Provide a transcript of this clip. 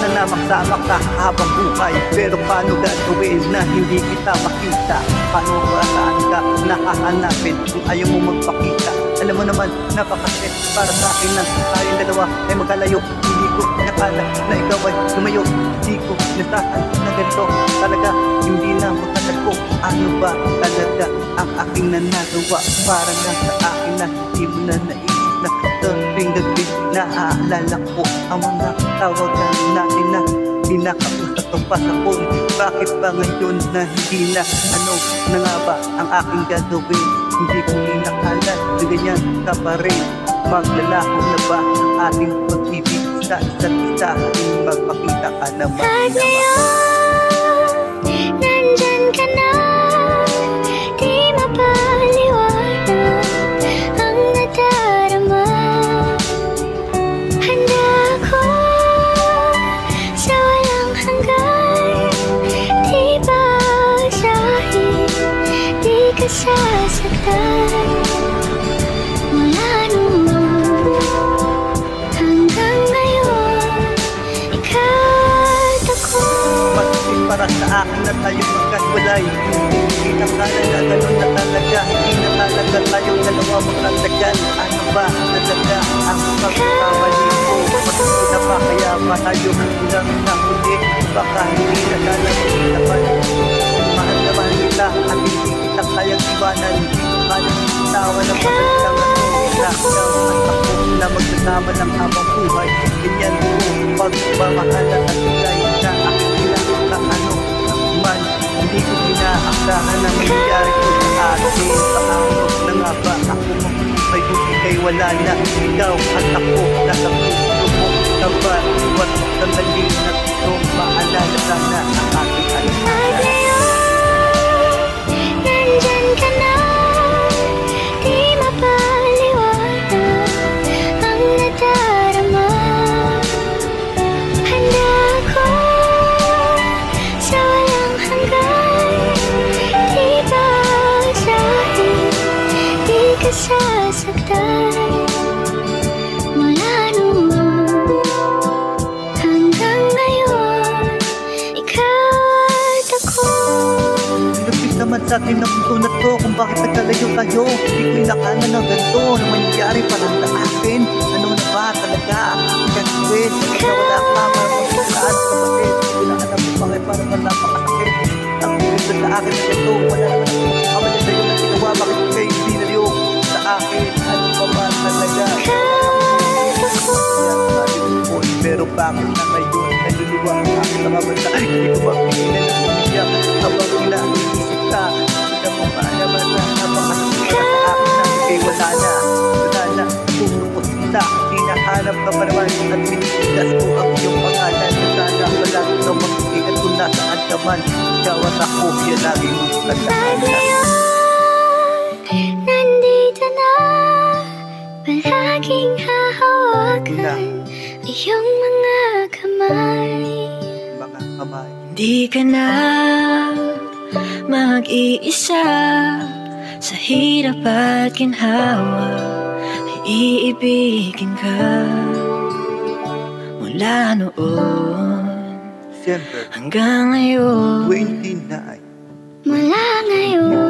sana na magsama ka habang buhay. Pero paano gagawin na hindi kita makita? Paano ba saan ka nakahanapin kung ayaw mo magpakita? Alam mo naman, napakasakit para sa akin na tayong dalawa ay magkalayo. Hindi ko nakala na ikaw ay lumayo. Hindi ko nasahan na ganito talaga. Hindi na magkatagpo. Ano ba talaga ang aking nanagawa? Para na sa akin na hindi mo na naisip na tuwing gabi naaalala ko ang mga tawagan natin na pinakausap ko pa sa phone. Bakit ba ngayon na hindi na? Ano na nga ba ang aking gagawin? Hindi ko inakala na ganyan ka pa rin. Maglalaho na ba ang ating pag-ibig sa isa't isa? Magpakita ka naman. At ngayon, nandyan ka na. Di mapaliwanag ang nadarama. Handa ako sa walang hanggan. Di bagsahin, di ka sasaktan. Mula noon hanggang ngayon, ikaw ako. Masin para sa akin na tayo magkaswalay. Hindi nakala na ganun na talaga. Hindi na talaga tayong dalawa magkatagal. Ano ba talaga ang pagkakamali ko? Patuloy na ba kaya ba tayo hanggang na huli? Baka hindi na lalamin naman. Mahal naman kita at hindi kita kayang iwanan. Hindi ko kayang itawa ng magandang nakakaw at ako na magsasama ng habang buhay. Ganyan ko pagmamahalan at ilay na aking kailangan na ano man. Hindi ko inaaksahan na mangyayari ko sa akin. Paano na nga ba ako may buti kay wala na. Ikaw at ako nasa puso mo na ba? Iwat sandali na ito maalala sana ang aking At alala. ngayon, nandyan ka na. Di mapaliwanag ang nadarama. Handa ako sa walang hanggan. Di bagsahin, di ka sasaktan. Mula noon hanggang ngayon, ikaw at ako. Lapit naman sa akin ang mundo na to kung bakit nagkalayo tayo. Hindi ko inakala na ganito na mangyayari parang sa akin. Ano na ba talaga ang aking gagawin? Pagka wala ka, marapagsalaan sa bakit. Hindi ko na alam kung bakit parang napakasakit. Ang gusto sa akin na ganito, wala naman ako makakamali sa'yo na ginawa. Bakit kayo hindi naliyo sa akin? Ano pa ba talaga? Pero bakit na ngayon naluluwa ang aking mga mata? Hindi ko mapigilan na umiyak habang inaisip ka. Alam mo ba naman na napakasakit para sa akin na ikay wala na. Puso ko sinta, hinahanap ka pa naman at pinitigas ko ang iyong pangalan. Sana palagi na mag-iingat kung nasaan ka man. Ikaw at ako, yan lagi mong At tandaan. ngayon, nandito na. Palaging hahawakan iyong mga kamay. Mga kamay. Di ka na mag-iisa sa hirap at ginhawa. Ay iibigin ka mula noon Siyempre, hanggang ngayon. 29. Mula ngayon